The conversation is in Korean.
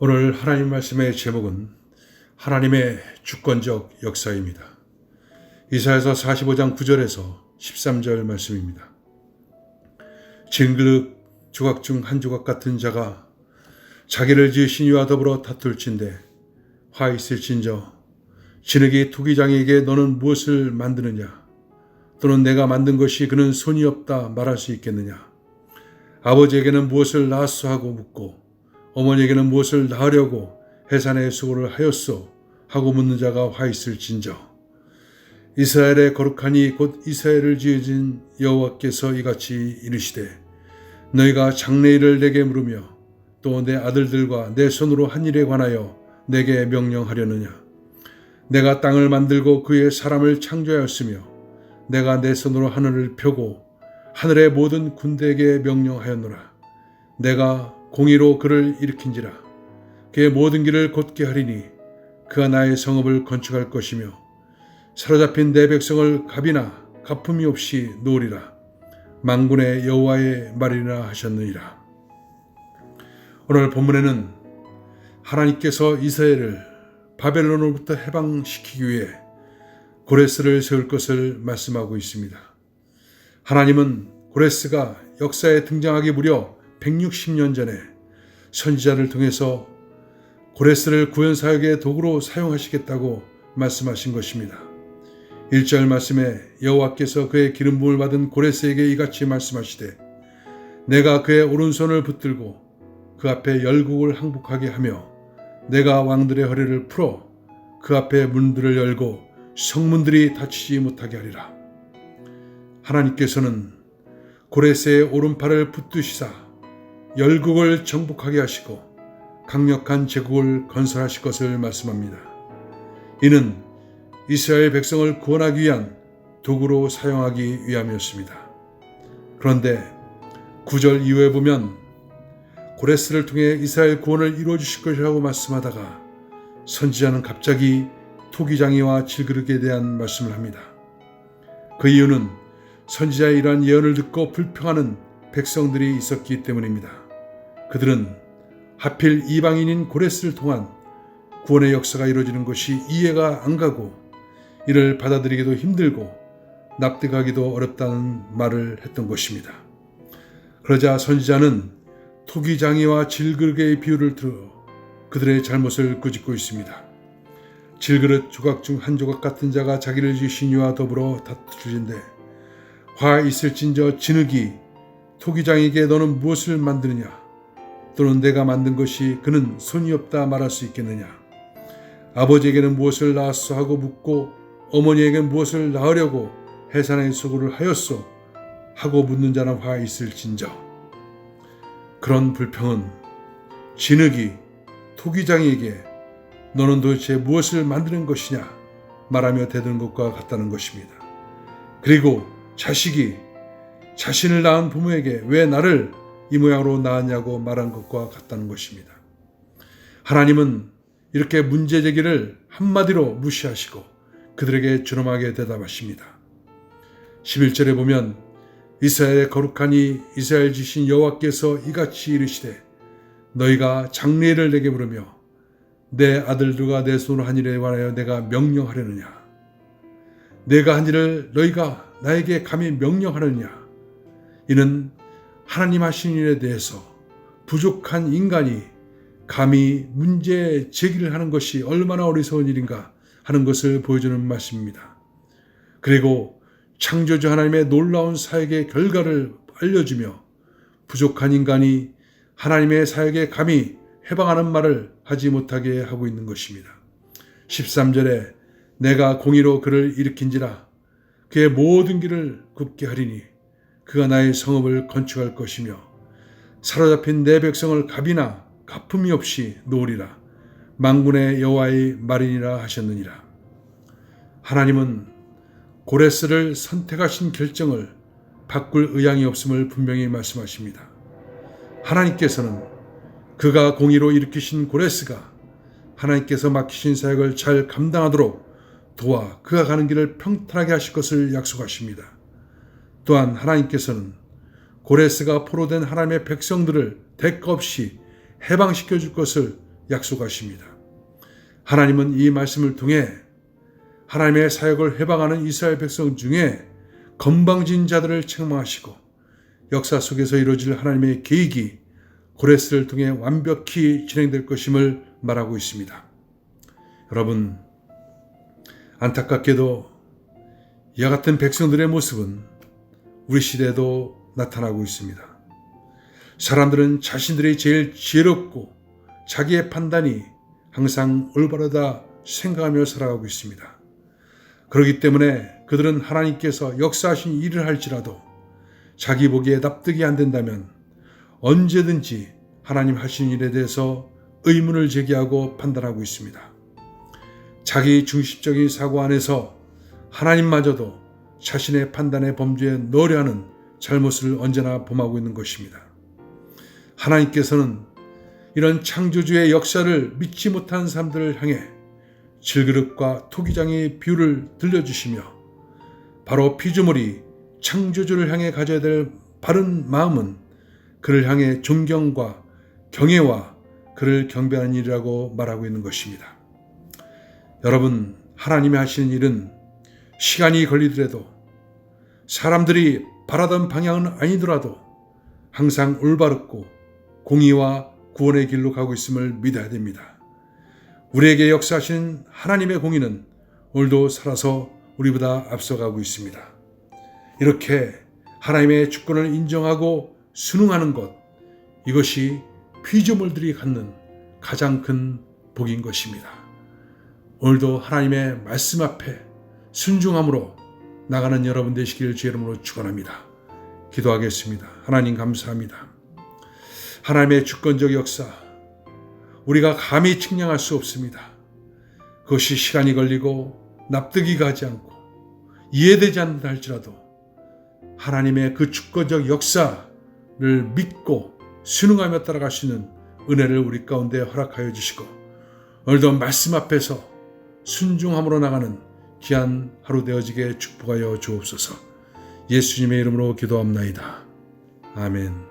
오늘 하나님 말씀의 제목은 하나님의 주권적 역사입니다. 이사야서 45장 9절에서 13절 말씀입니다. 진흙 조각 중 한 조각 같은 자가 자기를 지으신 이와 더불어 다툴진대 화 있을진저 진흙이 토기장에게 너는 무엇을 만드느냐 또는 내가 만든 것이 그는 손이 없다 말할 수 있겠느냐. 아버지에게는 무엇을 낳았소 하고 묻고 어머니에게는 무엇을 낳으려고 해산의 수고를 하였소 하고 묻는 자가 화 있을진저. 이스라엘의 거룩하니 곧 이스라엘을 지으신 여호와께서 이같이 이르시되 너희가 장래일을 내게 물으며 또 내 아들들과 내 손으로 한 일에 관하여 내게 명령하려느냐. 내가 땅을 만들고 그의 사람을 창조하였으며 내가 내 손으로 하늘을 펴고 하늘의 모든 군대에게 명령하였노라. 내가 공의로 그를 일으킨지라. 그의 모든 길을 곧게 하리니 그가 나의 성읍을 건축할 것이며 사로잡힌 내 백성을 갑이나 가품이 없이 놓으리라. 만군의 여호와의 말이라 하셨느니라. 오늘 본문에는 하나님께서 이스라엘을 바벨론으로부터 해방시키기 위해 고레스를 세울 것을 말씀하고 있습니다. 하나님은 고레스가 역사에 등장하기 무려 160년 전에 선지자를 통해서 고레스를 구원사역의 도구로 사용하시겠다고 말씀하신 것입니다. 1절 말씀에 여호와께서 그의 기름 부음을 받은 고레스에게 이같이 말씀하시되 내가 그의 오른손을 붙들고 그 앞에 열국을 항복하게 하며 내가 왕들의 허리를 풀어 그 앞에 문들을 열고 성문들이 닫히지 못하게 하리라. 하나님께서는 고레스의 오른팔을 붙드시사 열국을 정복하게 하시고 강력한 제국을 건설하실 것을 말씀합니다. 이는 이스라엘 백성을 구원하기 위한 도구로 사용하기 위함이었습니다. 그런데 9절 이후에 보면 고레스를 통해 이스라엘 구원을 이루어 주실 것이라고 말씀하다가 선지자는 갑자기 토기장이와 질그릇에 대한 말씀을 합니다. 그 이유는 선지자의 이러한 예언을 듣고 불평하는 백성들이 있었기 때문입니다. 그들은 하필 이방인인 고레스를 통한 구원의 역사가 이루어지는 것이 이해가 안 가고 이를 받아들이기도 힘들고 납득하기도 어렵다는 말을 했던 것입니다. 그러자 선지자는 토기장이와 질그릇의 비유를 들어 그들의 잘못을 꾸짖고 있습니다. 질그릇 조각 중 한 조각 같은 자가 자기를 지으신 이와 더불어 다투진대 화 있을진저 진흙이 토기장에게 너는 무엇을 만드느냐 또는 내가 만든 것이 그는 손이 없다 말할 수 있겠느냐. 아버지에게는 무엇을 낳았소 하고 묻고 어머니에게는 무엇을 낳으려고 해산의 수고를 하였소 하고 묻는 자는 화 있을진저. 그런 불평은 진흙이 토기장에게 너는 도대체 무엇을 만드는 것이냐 말하며 대드는 것과 같다는 것입니다. 그리고 자식이 자신을 낳은 부모에게 왜 나를 이 모양으로 낳았냐고 말한 것과 같다는 것입니다. 하나님은 이렇게 문제 제기를 한마디로 무시하시고 그들에게 존엄하게 대답하십니다. 11절에 보면 이스라엘의 거룩하니 이스라엘 지신 여호와께서 이같이 이르시되 너희가 장래일을 내게 물으며 내 아들들과 내 손으로 한 일에 관하여 내가 명령하려느냐. 내가 한 일을 너희가 나에게 감히 명령하느냐. 이는 하나님 하신 일에 대해서 부족한 인간이 감히 문제 제기를 하는 것이 얼마나 어리석은 일인가 하는 것을 보여주는 말씀입니다. 그리고 창조주 하나님의 놀라운 사역의 결과를 알려주며 부족한 인간이 하나님의 사역에 감히 해방하는 말을 하지 못하게 하고 있는 것입니다. 13절에 내가 공의로 그를 일으킨지라 그의 모든 길을 굽게 하리니 그가 나의 성읍을 건축할 것이며 사로잡힌 내 백성을 갑이나 가품이 없이 놓으리라. 만군의 여호와의 말이니라 하셨느니라. 하나님은 고레스를 선택하신 결정을 바꿀 의향이 없음을 분명히 말씀하십니다. 하나님께서는 그가 공의로 일으키신 고레스가 하나님께서 맡기신 사역을 잘 감당하도록 도와 그가 가는 길을 평탄하게 하실 것을 약속하십니다. 또한 하나님께서는 고레스가 포로된 하나님의 백성들을 대가 없이 해방시켜 줄 것을 약속하십니다. 하나님은 이 말씀을 통해 하나님의 사역을 회방하는 이스라엘 백성 중에 건방진 자들을 책망하시고 역사 속에서 이루어질 하나님의 계획이 고레스를 통해 완벽히 진행될 것임을 말하고 있습니다. 여러분, 안타깝게도 이와 같은 백성들의 모습은 우리 시대에도 나타나고 있습니다. 사람들은 자신들이 제일 지혜롭고 자기의 판단이 항상 올바르다 생각하며 살아가고 있습니다. 그렇기 때문에 그들은 하나님께서 역사하신 일을 할지라도 자기 보기에 납득이 안 된다면 언제든지 하나님 하신 일에 대해서 의문을 제기하고 판단하고 있습니다. 자기 중심적인 사고 안에서 하나님마저도 자신의 판단의 범주에 넣으려 하는 잘못을 언제나 범하고 있는 것입니다. 하나님께서는 이런 창조주의 역사를 믿지 못한 사람들을 향해 질그릇과 토기장의 비유를 들려주시며 바로 피조물이 창조주를 향해 가져야 될 바른 마음은 그를 향해 존경과 경애와 그를 경배하는 일이라고 말하고 있는 것입니다. 여러분, 하나님이 하시는 일은 시간이 걸리더라도 사람들이 바라던 방향은 아니더라도 항상 올바르고 공의와 구원의 길로 가고 있음을 믿어야 됩니다. 우리에게 역사하신 하나님의 공의는 오늘도 살아서 우리보다 앞서가고 있습니다. 이렇게 하나님의 주권을 인정하고 순응하는 것, 이것이 피조물들이 갖는 가장 큰 복인 것입니다. 오늘도 하나님의 말씀 앞에 순종함으로 나가는 여러분 되시기를 주의 이름으로 축원합니다. 기도하겠습니다. 하나님 감사합니다. 하나님의 주권적 역사, 우리가 감히 측량할 수 없습니다. 그것이 시간이 걸리고 납득이 가지 않고 이해되지 않는다 할지라도 하나님의 그 주권적 역사를 믿고 순응하며 따라갈 수 있는 은혜를 우리 가운데 허락하여 주시고 오늘도 말씀 앞에서 순종함으로 나가는 귀한 하루 되어지게 축복하여 주옵소서. 예수님의 이름으로 기도합나이다. 아멘.